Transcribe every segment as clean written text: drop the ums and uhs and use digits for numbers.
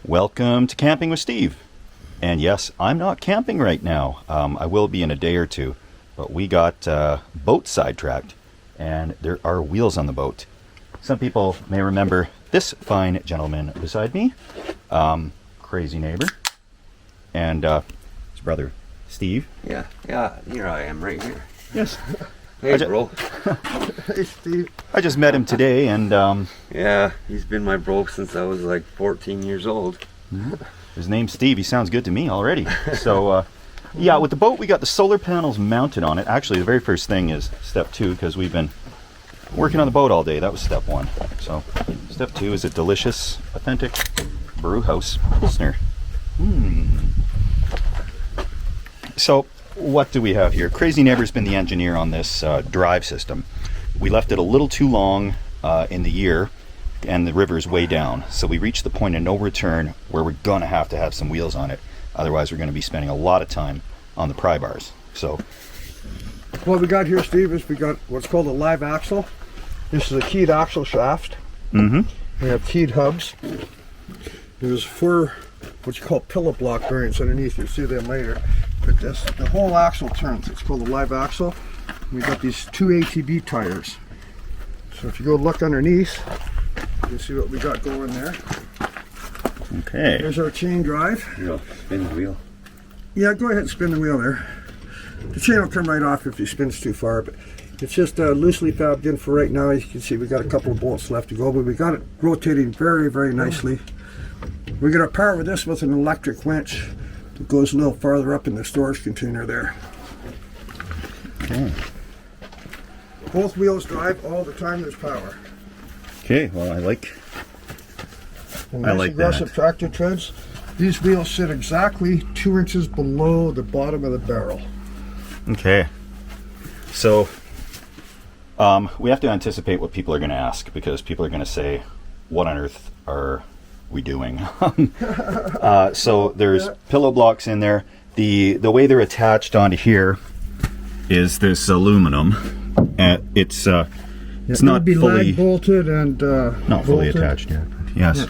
Welcome to Camping with Steve. And yes, I'm not camping right now. I will be in a day or two, but we got boat sidetracked and there are wheels on the boat. Some people may remember this fine gentleman beside me, crazy neighbor, and his brother Steve. Yeah, here I am right here. Yes. Hey, bro. Hey, Steve. I just met him today, and Yeah, he's been my bro since I was like 14 years old. his name's Steve. He sounds good to me already. So, yeah, with the boat, we got the solar panels mounted on it. Actually, the very first thing is step 2, because we've been working on the boat all day. That was step 1. So, step 2 is a delicious, authentic Brewhouse Pilsner. So, what do we have here? Crazy Neighbor's been the engineer on this drive system. We left it a little too long in the year, and the river's way down. So we reached the point of no return where we're gonna have to have some wheels on it. Otherwise, we're gonna be spending a lot of time on the pry bars. So, What we got here, Steve, is we got what's called a live axle. This is a keyed axle shaft. We have keyed hubs. There's 4 what you call pillow block bearings underneath. You'll see them later. But the whole axle turns. It's called a live axle. We got these 2 ATB tires. So if you go look underneath, you'll see what we got going there. okay. There's our chain drive. You spin the wheel. Yeah, go ahead and spin the wheel there. The chain will come right off if it spins too far, but it's just loosely fabbed in for right now. As you can see, we got a couple of bolts left to go, but we got it rotating very, very nicely. We're going to power this with an electric winch that goes a little farther up in the storage container there. Okay. Both wheels drive all the time. There's power. Okay, well, I like And I nice like aggressive that. tractor treads. These wheels sit exactly 2 inches below the bottom of the barrel. Okay. So, we have to anticipate what people are going to ask, because people are going to say, what on earth are we doing? So there's pillow blocks in there. The way they're attached onto here is this aluminum. It's not It'll be fully lag bolted and not fully bolted. attached yet. Yes.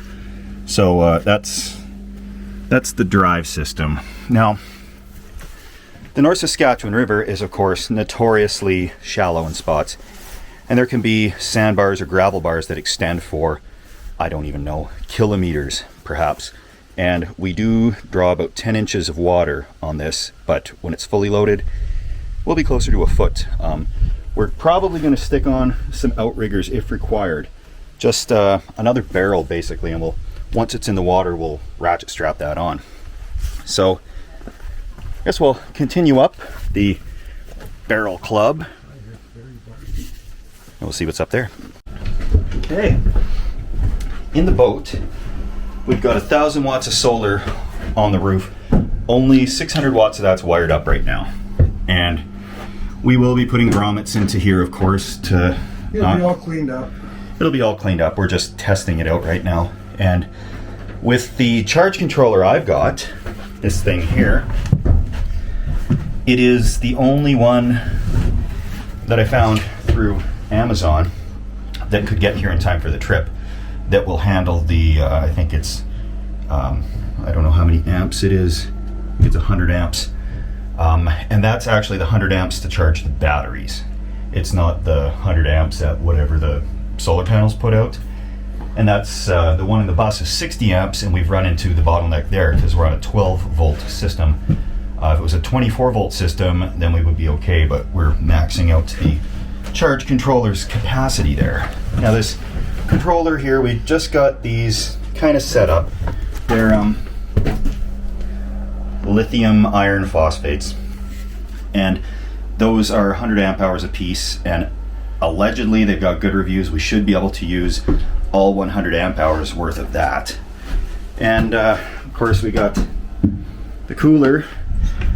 So that's the drive system. Now, the North Saskatchewan River is, of course, notoriously shallow in spots, and there can be sandbars or gravel bars that extend for, I don't even know, kilometers perhaps. And we do draw about 10 inches of water on this, but when it's fully loaded, we'll be closer to a foot. We're probably going to stick on some outriggers if required. Just another barrel basically, and once it's in the water, we'll ratchet strap that on. So I guess we'll continue up the barrel club. And we'll see what's up there. Okay. In the boat, we've got 1,000 watts of solar on the roof. Only 600 watts of that's wired up right now. And we will be putting grommets into here, of course, to... It'll be all cleaned up. It'll be all cleaned up. We're just testing it out right now. And with the charge controller I've got, this thing here, it is the only one that I found through Amazon that could get here in time for the trip that will handle the, I think it's, I don't know how many amps it is. I think it's 100 amps. And that's actually the 100 amps to charge the batteries. It's not the 100 amps at whatever the solar panels put out. And that's the one in the bus is 60 amps, and we've run into the bottleneck there because we're on a 12 volt system. If it was a 24 volt system, then we would be okay, but we're maxing out the charge controller's capacity there. Now this controller here, we just got these kind of set up. They're lithium iron phosphates, and those are 100 amp hours a piece, and allegedly they've got good reviews. We should be able to use all 100 amp hours worth of that. And of course we got the cooler.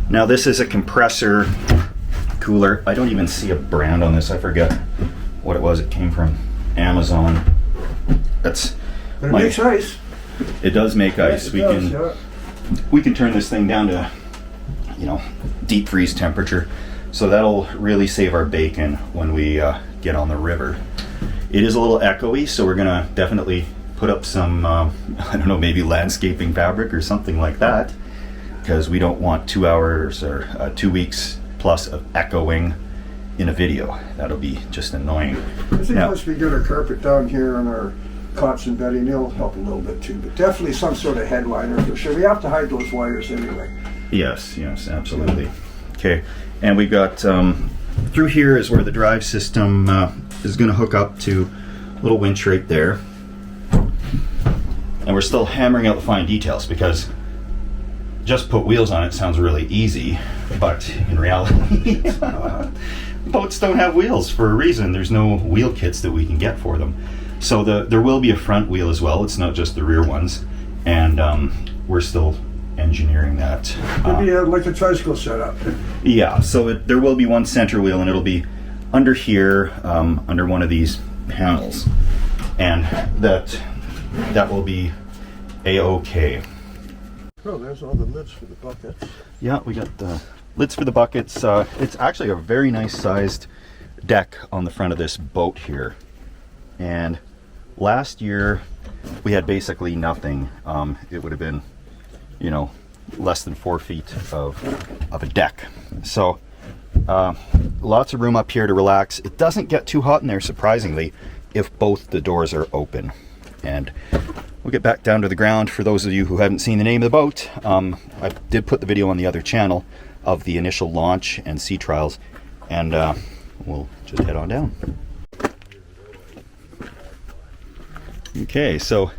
Now this is a compressor cooler. I don't even see a brand on this. I forget what it was. It came from Amazon. That's But it makes ice. It does make ice. Yes, it does, yeah. We can turn this thing down to, deep freeze temperature. So that'll really save our bacon when we get on the river. It is a little echoey, so we're gonna definitely put up some, I don't know, maybe landscaping fabric or something like that, because we don't want 2 hours or 2 weeks plus of echoing in a video. That'll be just annoying. I think Now- once we get our carpet down here on our cots and bedding, it'll help a little bit too. But definitely some sort of headliner for sure. We have to hide those wires anyway. Yes, absolutely. Okay, and we've got, through here is where the drive system is going to hook up to a little winch right there. And we're still hammering out the fine details, because just put wheels on it sounds really easy, but in reality, boats don't have wheels for a reason. There's no wheel kits that we can get for them. So there will be a front wheel as well. It's not just the rear ones, and we're still engineering that. Maybe like a tricycle setup. Yeah, so there will be one center wheel, and it'll be under here, under one of these panels, and that will be a-okay. Oh, there's all the lids for the buckets. Yeah, we got the lids for the buckets. It's actually a very nice sized deck on the front of this boat here, and last year we had basically nothing. It would have been, less than 4 feet of a deck. So lots of room up here to relax. It doesn't get too hot in there, surprisingly, if both the doors are open. And we'll get back down to the ground. For those of you who haven't seen the name of the boat, I did put the video on the other channel of the initial launch and sea trials, and we'll just head on down. Okay, so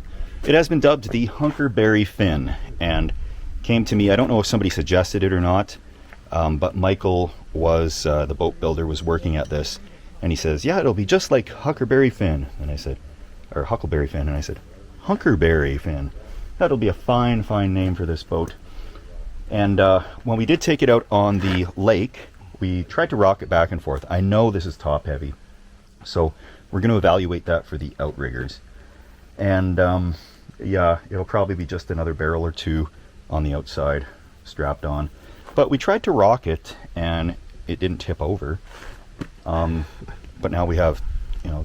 it has been dubbed the Hunkerberry Fin, and came to me, I don't know if somebody suggested it or not, but Michael was, the boat builder, was working at this, and he says, yeah, it'll be just like Huckleberry Fin. And I said, or Huckleberry Fin, and I said, Hunkerberry Fin. That'll be a fine name for this boat. And when we did take it out on the lake, we tried to rock it back and forth. I know this is top heavy, so we're going to evaluate that for the outriggers. And yeah, it'll probably be just another barrel or two on the outside strapped on. But we tried to rock it and it didn't tip over. But now we have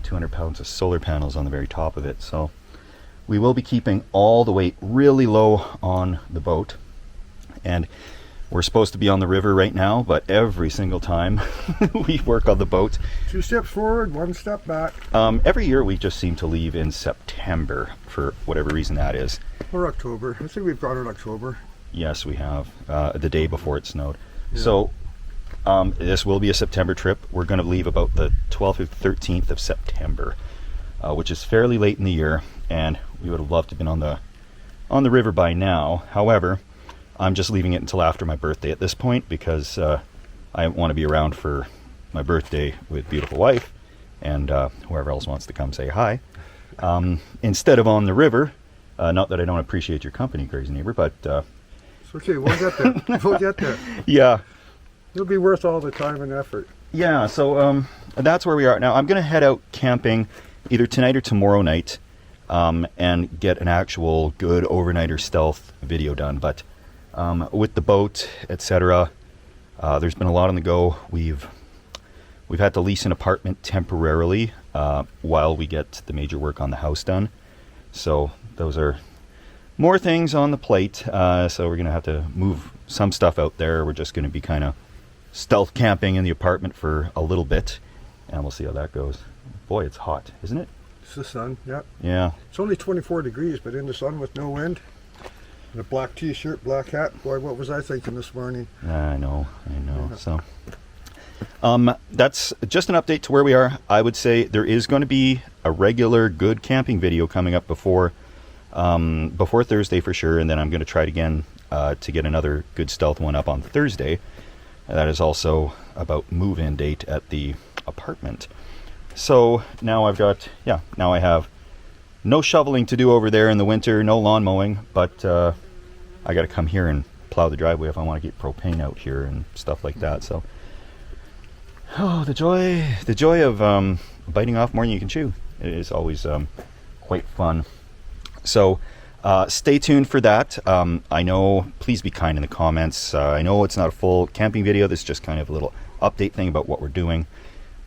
200 pounds of solar panels on the very top of it, so we will be keeping all the weight really low on the boat. And we're supposed to be on the river right now, but every single time we work on the boat, 2 steps forward, 1 step back. Every year we just seem to leave in September for whatever reason that is. Or October. I think we've got it October. Yes, we have, the day before it snowed. Yeah. So this will be a September trip. We're going to leave about the 12th or 13th of September, which is fairly late in the year, and we would have loved to have been on the river by now. However, I'm just leaving it until after my birthday at this point, because I want to be around for my birthday with beautiful wife and whoever else wants to come say hi. Instead of on the river, not that I don't appreciate your company, crazy neighbor, but it's okay, we'll get there. We'll get there. Yeah. It'll be worth all the time and effort. Yeah, so that's where we are now. I'm going to head out camping either tonight or tomorrow night, and get an actual good overnighter stealth video done. But with the boat, etc., there's been a lot on the go. We've had to lease an apartment temporarily while we get the major work on the house done. So those are more things on the plate. So we're going to have to move some stuff out there. We're just going to be kind of stealth camping in the apartment for a little bit, and we'll see how that goes. Boy, it's hot, isn't it? It's the sun, yeah. Yeah. It's only 24 degrees, but in the sun with no wind. And a black t-shirt, black hat. Boy, what was I thinking this morning? I know. Yeah. So that's just an update to where we are. I would say there is going to be a regular good camping video coming up before Thursday for sure, and then I'm going to try it again to get another good stealth one up on Thursday. That is also about move-in date at the apartment. So now now I have no shoveling to do over there in the winter, no lawn mowing, but I got to come here and plow the driveway if I want to get propane out here and stuff like that. So, the joy of biting off more than you can chew. It is always quite fun. So stay tuned for that. I know, please be kind in the comments. I know it's not a full camping video. This is just kind of a little update thing about what we're doing.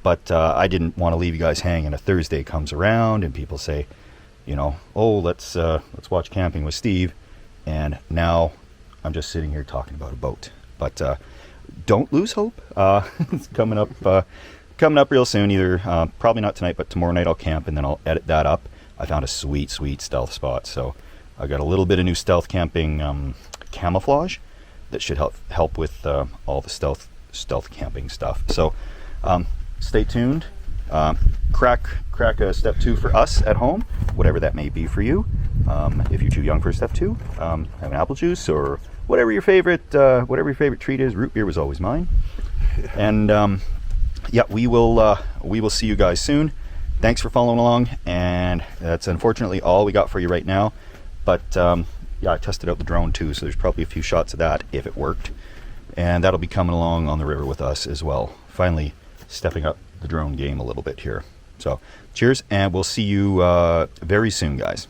But I didn't want to leave you guys hanging. A Thursday comes around and people say, you know, oh, let's watch Camping with Steve, and now I'm just sitting here talking about a boat. But don't lose hope. It's coming up real soon. Either probably not tonight, but tomorrow night I'll camp and then I'll edit that up. I found a sweet stealth spot, so I got a little bit of new stealth camping camouflage that should help with all the stealth camping stuff. So stay tuned. Crack a step 2 for us at home, whatever that may be for you. If you're too young for step 2, have an apple juice or whatever your favorite treat is. Root beer was always mine. And yeah, we will see you guys soon. Thanks for following along, and that's unfortunately all we got for you right now. But yeah, I tested out the drone too, so there's probably a few shots of that if it worked, and that'll be coming along on the river with us as well. Finally stepping up the drone game a little bit here. So cheers, and we'll see you very soon, guys.